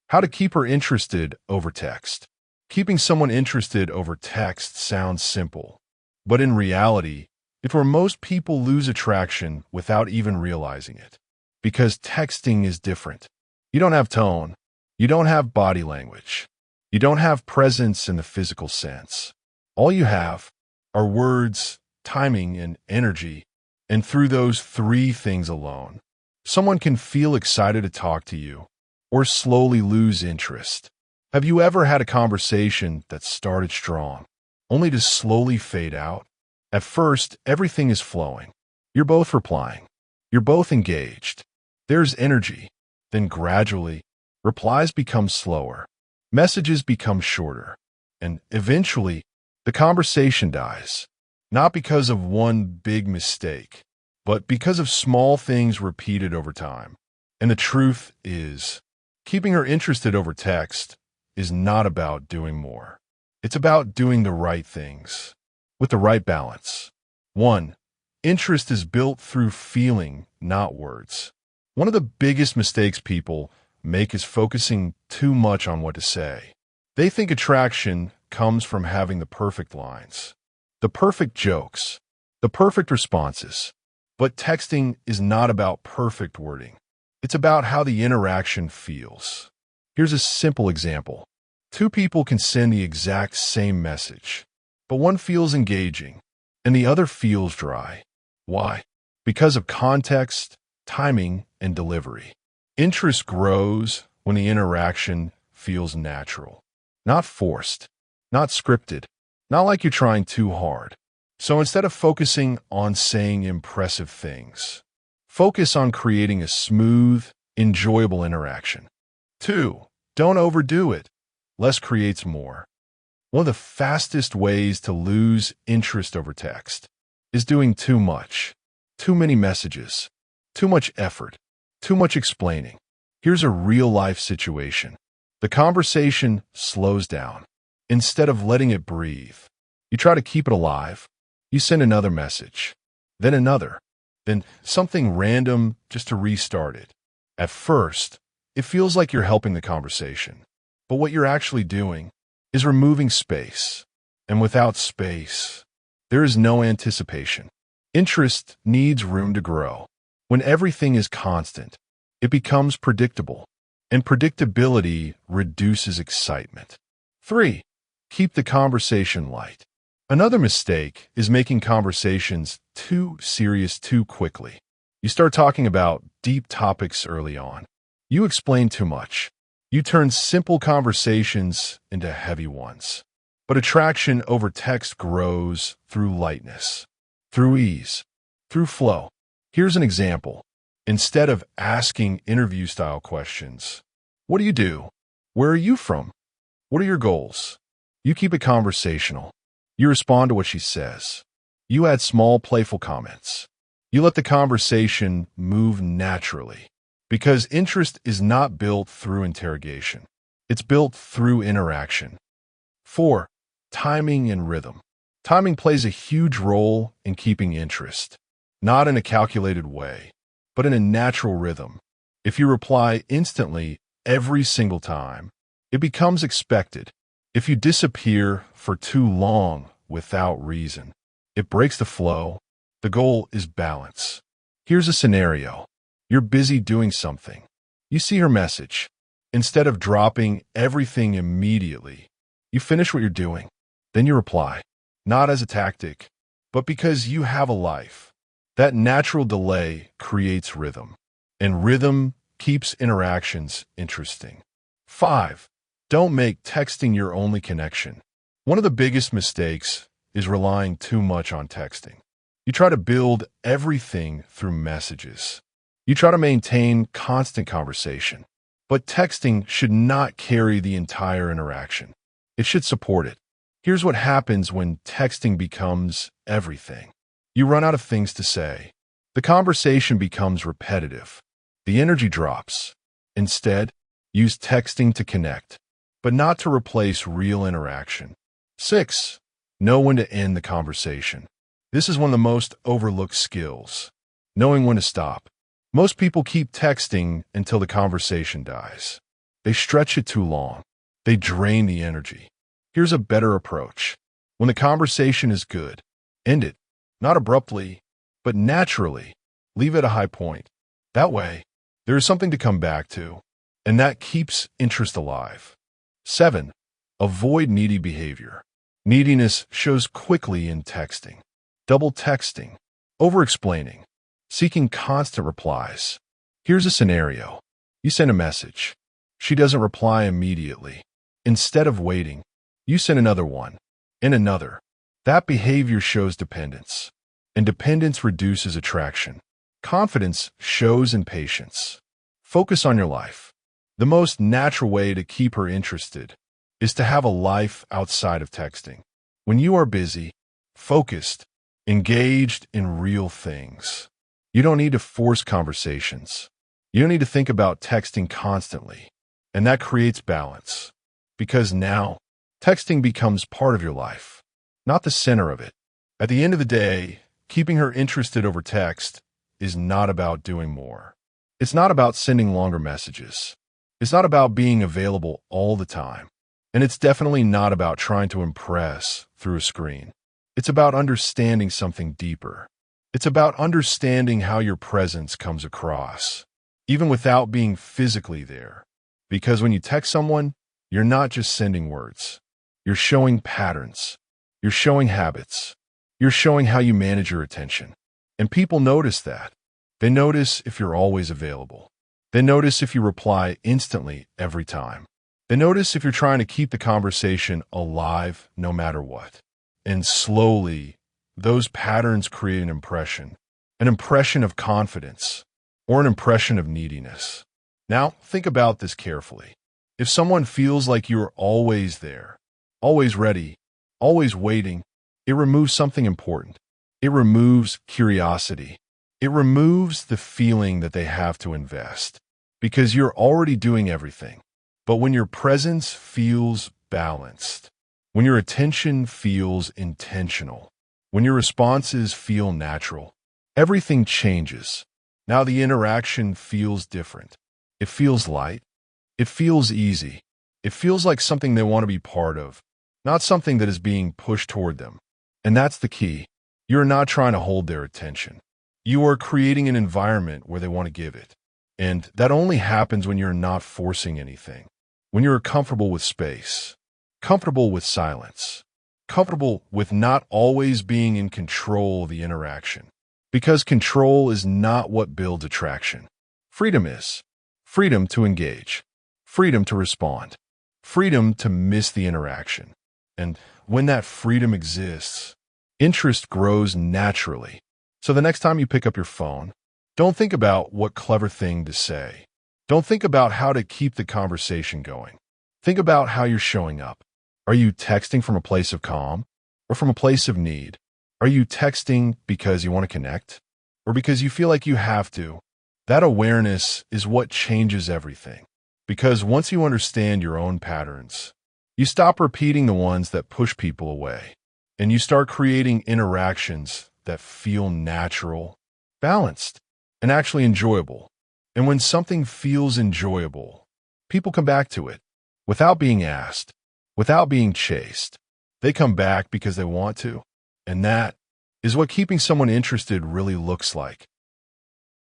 How to keep her interested over text. Keeping someone interested over text sounds simple, but in reality, it's where most people lose attraction without even realizing it. Because texting is different. You don't have tone. You don't have body language. You don't have presence in the physical sense. All you have are words, timing, and energy. And through those three things alone, someone can feel excited to talk to you or slowly lose interest. Have you ever had a conversation that started strong, only to slowly fade out? At first, everything is flowing. You're both replying. You're both engaged. There's energy. Then gradually, replies become slower. Messages become shorter. And eventually, the conversation dies. Not because of one big mistake, but because of small things repeated over time. And the truth is, keeping her interested over text is not about doing more. It's about doing the right things with the right balance. 1. Interest is built through feeling, not words. One of the biggest mistakes people make is focusing too much on what to say. They think attraction comes from having the perfect lines, the perfect jokes, the perfect responses. But texting is not about perfect wording. It's about how the interaction feels. Here's a simple example. Two people can send the exact same message, but one feels engaging and the other feels dry. Why? Because of context, timing, and delivery. Interest grows when the interaction feels natural, not forced, not scripted, not like you're trying too hard. So instead of focusing on saying impressive things, focus on creating a smooth, enjoyable interaction. 2. Don't overdo it. Less creates more. One of the fastest ways to lose interest over text is doing too much. Too many messages. Too much effort. Too much explaining. Here's a real-life situation. The conversation slows down. Instead of letting it breathe, you try to keep it alive. You send another message, then another, then something random just to restart it. At first, it feels like you're helping the conversation, but what you're actually doing is removing space. And without space, there is no anticipation. Interest needs room to grow. When everything is constant, it becomes predictable, and predictability reduces excitement. 3. Keep the conversation light. Another mistake is making conversations too serious too quickly. You start talking about deep topics early on. You explain too much. You turn simple conversations into heavy ones. But attraction over text grows through lightness, through ease, through flow. Here's an example. Instead of asking interview-style questions, what do you do? Where are you from? What are your goals? You keep it conversational. You respond to what she says. You add small, playful comments. You let the conversation move naturally. Because interest is not built through interrogation. It's built through interaction. 4. Timing and rhythm. Timing plays a huge role in keeping interest. Not in a calculated way, but in a natural rhythm. If you reply instantly every single time, it becomes expected. If you disappear for too long without reason, it breaks the flow. The goal is balance. Here's a scenario. You're busy doing something. You see her message. Instead of dropping everything immediately, you finish what you're doing. Then you reply, not as a tactic, but because you have a life. That natural delay creates rhythm, and rhythm keeps interactions interesting. 5. Don't make texting your only connection. One of the biggest mistakes is relying too much on texting. You try to build everything through messages. You try to maintain constant conversation. But texting should not carry the entire interaction. It should support it. Here's what happens when texting becomes everything. You run out of things to say. The conversation becomes repetitive. The energy drops. Instead, use texting to connect, but not to replace real interaction. 6. Know when to end the conversation. This is one of the most overlooked skills. Knowing when to stop. Most people keep texting until the conversation dies. They stretch it too long. They drain the energy. Here's a better approach. When the conversation is good, end it. Not abruptly, but naturally. Leave it a high point. That way, there is something to come back to, and that keeps interest alive. 7. Avoid needy behavior. Neediness shows quickly in texting. Double texting, over-explaining, seeking constant replies. Here's a scenario. You send a message. She doesn't reply immediately. Instead of waiting, you send another one, and another. That behavior shows dependence, and dependence reduces attraction. Confidence shows in patience. Focus on your life. The most natural way to keep her interested is to have a life outside of texting. When you are busy, focused, engaged in real things, you don't need to force conversations. You don't need to think about texting constantly, and that creates balance. Because now, texting becomes part of your life, not the center of it. At the end of the day, keeping her interested over text is not about doing more. It's not about sending longer messages. It's not about being available all the time. And it's definitely not about trying to impress through a screen. It's about understanding something deeper. It's about understanding how your presence comes across, even without being physically there. Because when you text someone, you're not just sending words. You're showing patterns. You're showing habits. You're showing how you manage your attention. And people notice that. They notice if you're always available. They notice if you reply instantly every time. They notice if you're trying to keep the conversation alive no matter what. And slowly, those patterns create an impression of confidence, or an impression of neediness. Now, think about this carefully. If someone feels like you're always there, always ready, always waiting, it removes something important. It removes curiosity. It removes the feeling that they have to invest, because you're already doing everything. But when your presence feels balanced, when your attention feels intentional, when your responses feel natural, everything changes. Now the interaction feels different. It feels light. It feels easy. It feels like something they want to be part of, not something that is being pushed toward them. And that's the key. You're not trying to hold their attention. You are creating an environment where they want to give it. And that only happens when you're not forcing anything. When you're comfortable with space, comfortable with silence, comfortable with not always being in control of the interaction. Because control is not what builds attraction. Freedom is. Freedom to engage. Freedom to respond. Freedom to miss the interaction. And when that freedom exists, interest grows naturally. So the next time you pick up your phone, don't think about what clever thing to say. Don't think about how to keep the conversation going. Think about how you're showing up. Are you texting from a place of calm or from a place of need? Are you texting because you want to connect or because you feel like you have to? That awareness is what changes everything. Because once you understand your own patterns, you stop repeating the ones that push people away, and you start creating interactions that feel natural, balanced, and actually enjoyable. And when something feels enjoyable, people come back to it without being asked, without being chased. They come back because they want to. And that is what keeping someone interested really looks like.